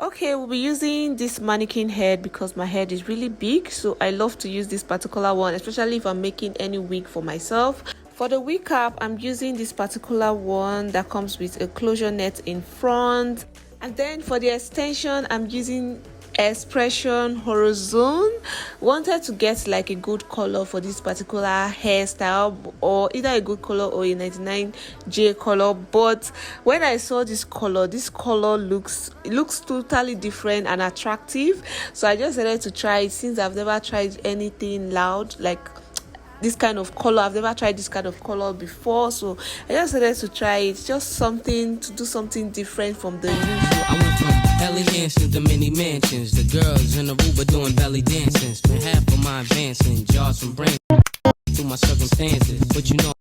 Okay, we'll be using this mannequin head because my head is really big, so I love to use this particular one, especially if I'm making any wig for myself. For the wig cap, I'm using this particular one that comes with a closure net in front, and then for the extension, I'm using Xpression horizon. Wanted to get like a good color for this particular hairstyle, or either a good color or a 99J color, but when I saw this color looks totally different and attractive, so I just decided to try it. Since I've never tried anything loud like this kind of color, I've never tried this kind of color before, so I just decided to try it. Just something to do something different from the usual. I went from Helly Hansen to mini mansions. The girls in Aruba doing belly dancing. Spent half of my advancing, jars from brain through my circumstances. But you know,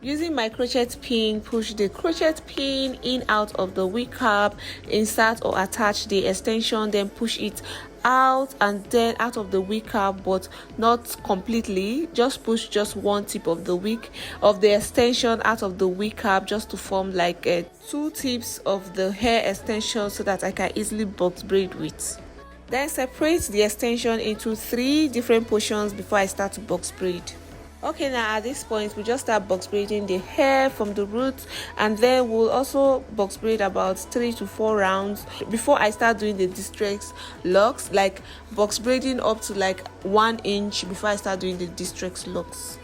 using my crochet pin, push the crochet pin in out of the wig cap, insert or attach the extension, then push it out and then out of the wig cap, but not completely. Just push just one tip of the wig of the extension out of the wig cap, just to form like two tips of the hair extension, so that I can easily box braid with. Then separate the extension into 3 different portions before I start to box braid. Okay, now at this point we just start box braiding the hair from the roots, and then we'll also box braid about 3 to 4 rounds before I start doing the distress locks, like box braiding up to like 1 inch before I start doing the distress locks.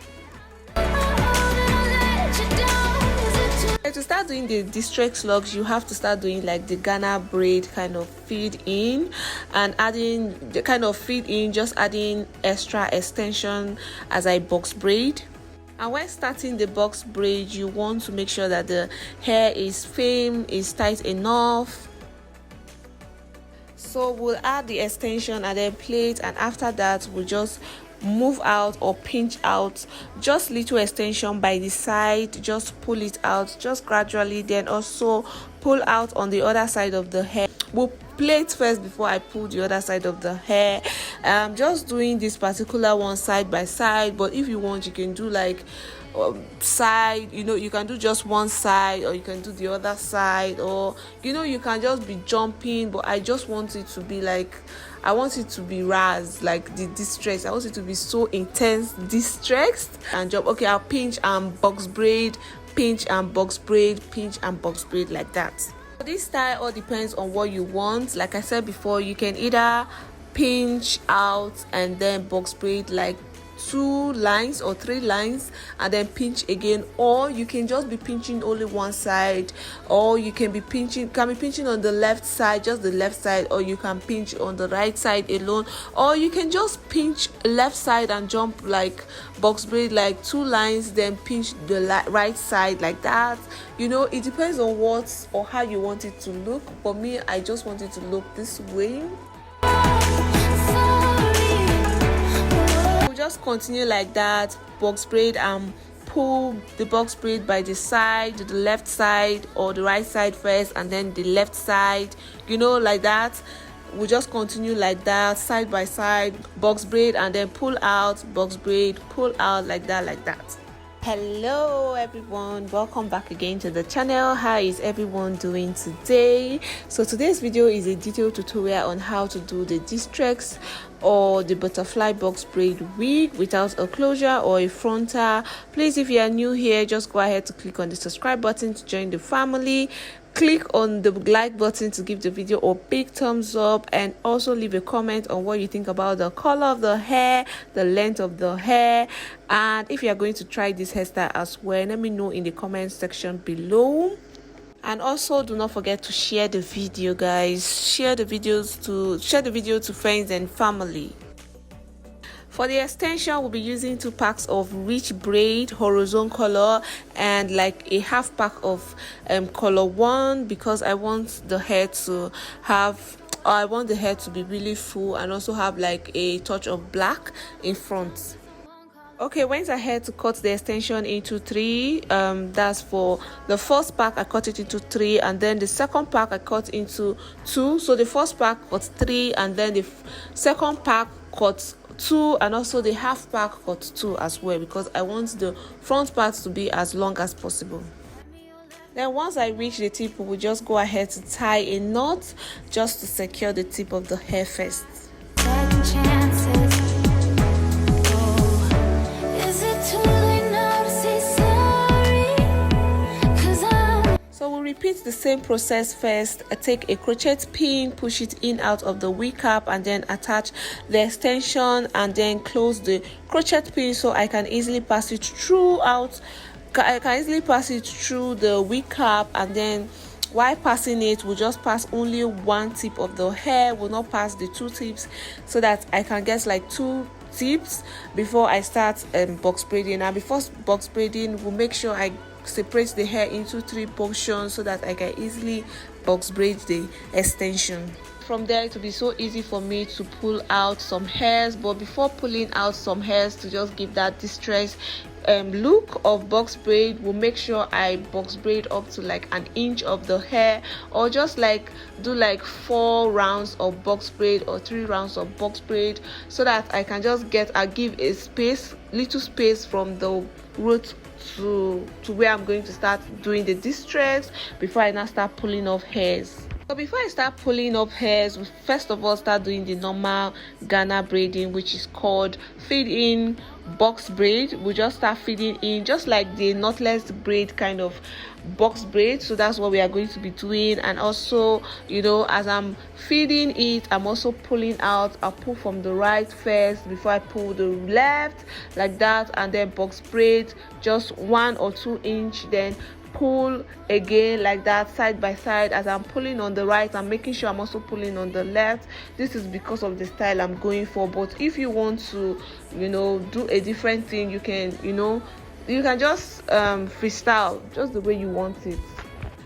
To start doing the distress locks, you have to start doing like the Ghana braid kind of feed in, and adding the kind of feed in, just adding extra extension as I box braid. And when starting the box braid, you want to make sure that the hair is firm, is tight enough. So we'll add the extension and then plait, and after that we'll just move out or pinch out just little extension by the side, just pull it out just gradually, then also pull out on the other side of the hair. We'll plait first before I pull the other side of the hair. I'm just doing this particular one side by side, but if you want, you can do like side, you can do just one side, or you can do the other side, or you can just be jumping. But I just want it to be like, I want it to be raz, like the distress. I want it to be so intense, distressed, and jump. Okay, I'll pinch and box braid, pinch and box braid, pinch and box braid, like that. This style all depends on what you want. Like I said before, you can either pinch out and then box braid like 2 lines or 3 lines and then pinch again, or you can just be pinching only one side, or you can be pinching on the left side, just the left side, or you can pinch on the right side alone, or you can just pinch left side and jump like box braid like 2 lines, then pinch the right side, like that. It depends on what or how you want it to look. For me, I just want it to look this way. Just continue like that, box braid and pull the box braid by the side, the left side or the right side first, and then the left side, like that. We just continue like that, side by side, box braid and then pull out, box braid, pull out, like that. Hello everyone, welcome back again to the channel. How is everyone doing today? So today's video is a detailed tutorial on how to do the distress or the butterfly box braid wig without a closure or a frontal. Please, if you are new here, just go ahead to click on the subscribe button to join the family. Click on the like button to give the video a big thumbs up, and also leave a comment on what you think about the color of the hair, the length of the hair, and if you are going to try this hairstyle as well, let me know in the comment section below. And also do not forget to share the video, guys. Share the video to friends and family. For the extension, we'll be using 2 packs of rich braid horizon color and like a half pack of color 1, because I want the hair to be really full and also have like a touch of black in front. Okay, went ahead to cut the extension into 3. That's for the first pack. I cut it into 3, and then the second pack I cut into 2. So the first pack cut 3, and then the second pack cut 2, and also the half pack cut 2 as well, because I want the front part to be as long as possible. Then once I reach the tip, we will just go ahead to tie a knot just to secure the tip of the hair first. Second chances. Oh, is it too late now to say sorry? 'Cause so we'll repeat the same process first. I take a crochet pin, push it in out of the wing cap, and then attach the extension and then close the crochet pin so I can easily pass it through the wing cap. And then while passing it, we'll just pass only one tip of the hair, will not pass the two tips, so that I can get like two tips before I start box braiding. And before box braiding, we'll make sure I separate the hair into 3 portions so that I can easily box braid the extension. From there, it will be so easy for me to pull out some hairs. But before pulling out some hairs, to just give that distress look of box braid, we'll make sure I box braid up to like an inch of the hair, or just like do like 4 rounds of box braid or 3 rounds of box braid, so that I can just give a little space from the root to where I'm going to start doing the distress before I now start pulling off hairs. So before I start pulling up hairs, we first of all start doing the normal Ghana braiding, which is called feed in box braid. We just start feeding in just like the knotless braid kind of box braid. So that's what we are going to be doing. And also, you know, as I'm feeding it, I'm also pulling out. I'll pull from the right first before I pull the left, like that, and then box braid just 1 or 2 inch, then pull again like that, side by side. As I'm pulling on the right, I'm making sure I'm also pulling on the left. This is because of the style I'm going for. But if you want to, you know, do a different thing, you can, you know, you can just freestyle just the way you want it.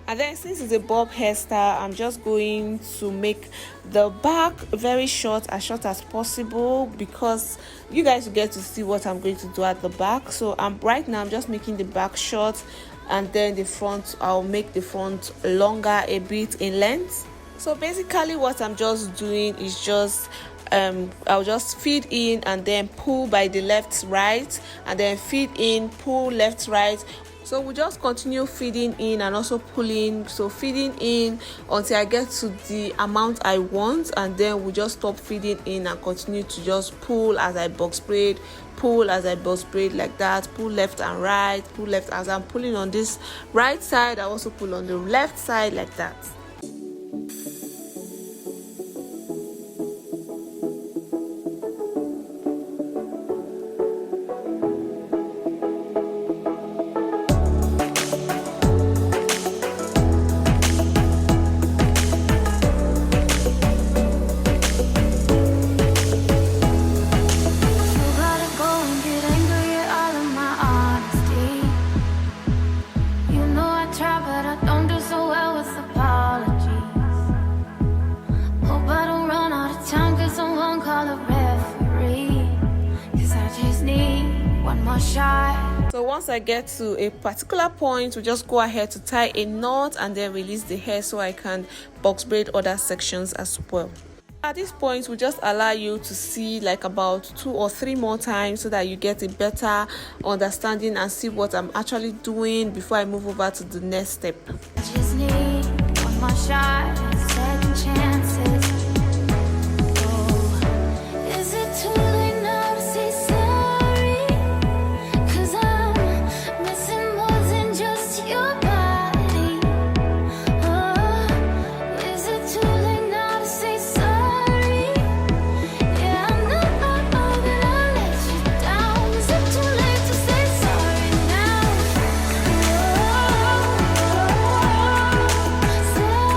And then since it's a bob hairstyle, I'm just going to make the back very short as possible, because you guys will get to see what I'm going to do at the back. So right now I'm just making the back short, and then the front, I'll make the front longer a bit in length. So basically what I'm just doing is just I'll just feed in and then pull by the left right, and then feed in, pull left right. So we just continue feeding in and also pulling. So feeding in until I get to the amount I want, and then we just stop feeding in and continue to just pull as I box braid, pull as I box braid, like that. Pull left and right, pull left. As I'm pulling on this right side, I also pull on the left side, like that. So once I get to a particular point, we just go ahead to tie a knot and then release the hair so I can box braid other sections as well. At this point, we just allow you to see like about 2 or 3 more times so that you get a better understanding and see what I'm actually doing before I move over to the next step. I just need one more shot, second chances. Oh, is it too late now to say sorry? 'Cause I'm missing more than just your body. Oh, is it too late now to say sorry? Yeah, I know that I let you down. Is it too late to say sorry now? Sorry.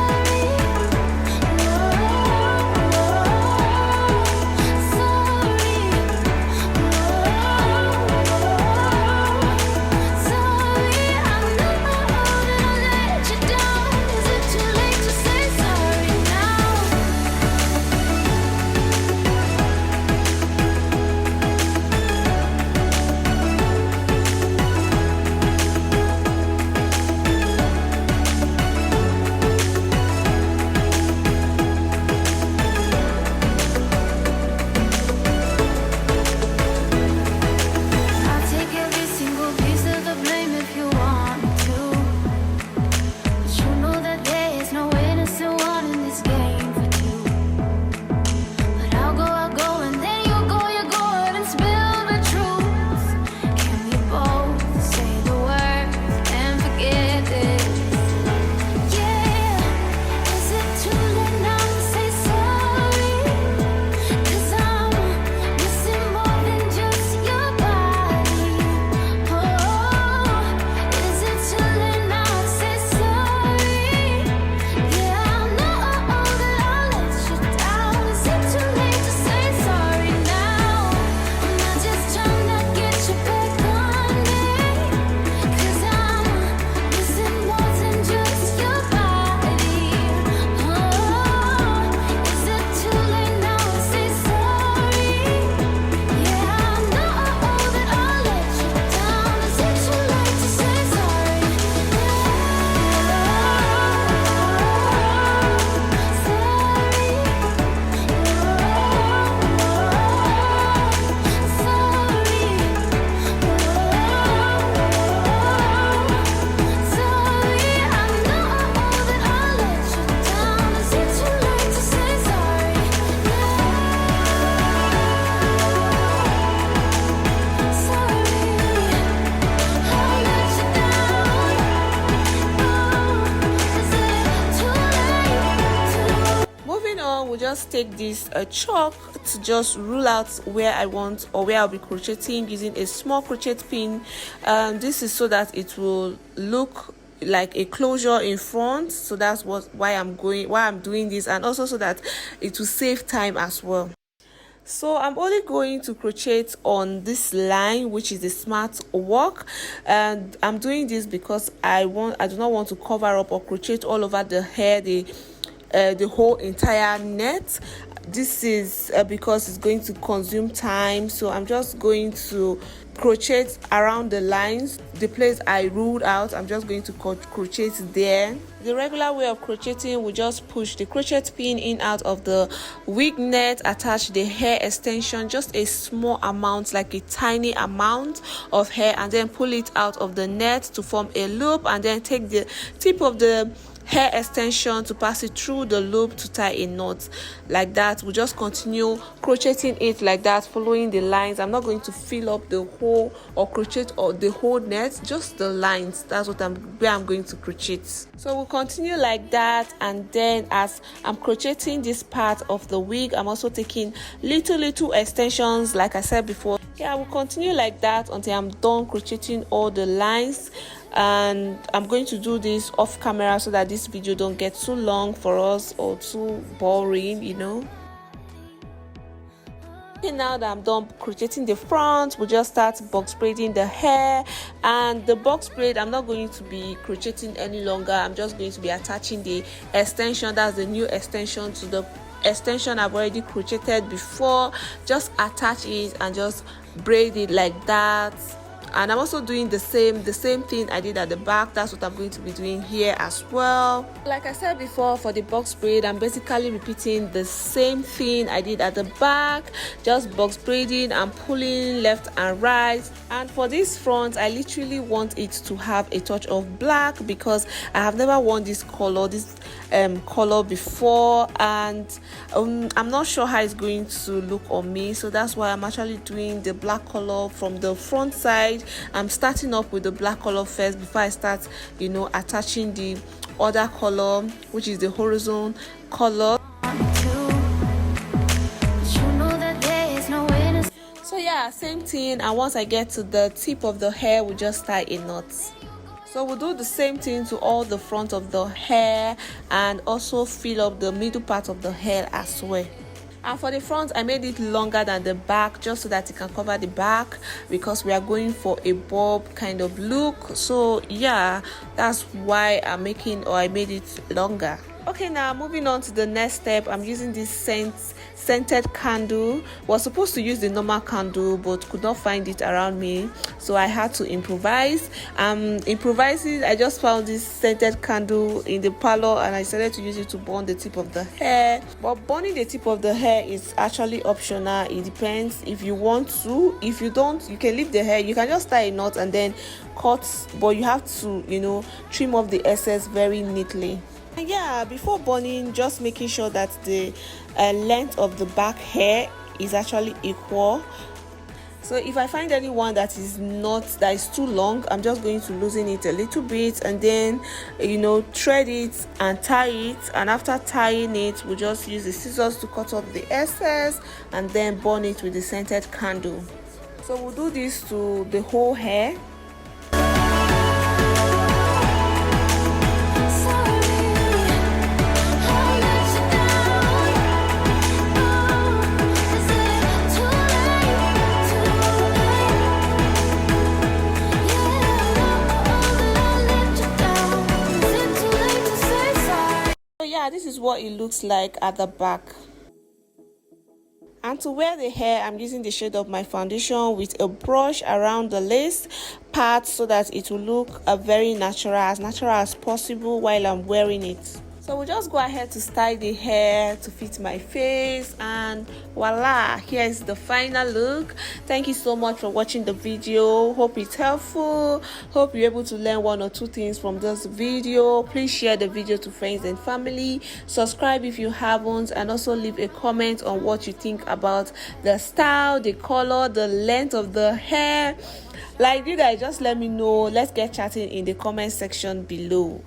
just take this chalk to just rule out where I want or where I'll be crocheting using a small crochet pin. This is so that it will look like a closure in front, so that's why I'm doing this, and also so that it will save time as well. So I'm only going to crochet on this line, which is the smart work, and I'm doing this because I do not want to cover up or crochet all over the hair, the whole entire net. This is because it's going to consume time, so I'm just going to crochet around the lines. The place I ruled out, I'm just going to crochet there. The regular way of crocheting, we just push the crochet pin in out of the wig net, attach the hair extension, just a small amount, like a tiny amount of hair, and then pull it out of the net to form a loop, and then take the tip of the hair extension to pass it through the loop to tie a knot. Like that, we just continue crocheting it like that, following the lines. I'm not going to fill up the whole or crochet or the whole net, just the lines. That's what where I'm going to crochet. So we'll continue like that, and then as I'm crocheting this part of the wig, I'm also taking little extensions, like I said before. Yeah, we'll continue like that until I'm done crocheting all the lines. And I'm going to do this off camera so that this video don't get too long for us or too boring, you know. Okay, now that I'm done crocheting the front, we'll just start box braiding the hair. And the box braid, I'm not going to be crocheting any longer. I'm just going to be attaching the extension. That's the new extension to the extension I've already crocheted before. Just attach it and just braid it like that. And I'm also doing the same thing I did at the back. That's what I'm going to be doing here as well. Like I said before, for the box braid, I'm basically repeating the same thing I did at the back, just box braiding and pulling left and right. And for this front, I literally want it to have a touch of black because I have never worn this color before, and I'm not sure how it's going to look on me, so that's why I'm actually doing the black color from the front side. I'm starting up with the black color first before I start, you know, attaching the other color, which is the horizon color. So yeah, same thing, and once I get to the tip of the hair, we just tie a knot. So we'll do the same thing to all the front of the hair and also fill up the middle part of the hair as well. And for the front, I made it longer than the back just so that it can cover the back, because we are going for a bob kind of look. So yeah, that's why I made it longer. Okay, now moving on to the next step, I'm using this scented candle. Was supposed to use the normal candle but could not find it around me, so I had to improvise. Improvising, I just found this scented candle in the parlor and I decided to use it to burn the tip of the hair. But burning the tip of the hair is actually optional. It depends if you want to. If you don't, you can leave the hair. You can just tie a knot and then cut, but you have to, you know, trim off the excess very neatly. And yeah, before burning, just making sure that the length of the back hair is actually equal. So if I find anyone that is too long, I'm just going to loosen it a little bit and then, you know, thread it and tie it. And after tying it, we'll just use the scissors to cut off the excess and then burn it with the scented candle. So we'll do this to the whole hair. This is what it looks like at the back. And to wear the hair, I'm using the shade of my foundation with a brush around the lace part so that it will look very natural as possible while I'm wearing it. So we'll just go ahead to style the hair to fit my face, and voila, here's the final look. Thank you so much for watching the video. Hope it's helpful. Hope you're able to learn one or two things from this video. Please share the video to friends and family. Subscribe if you haven't, and also leave a comment on what you think about the style, the color, the length of the hair. Like, you guys, just let me know. Let's get chatting in the comment section below.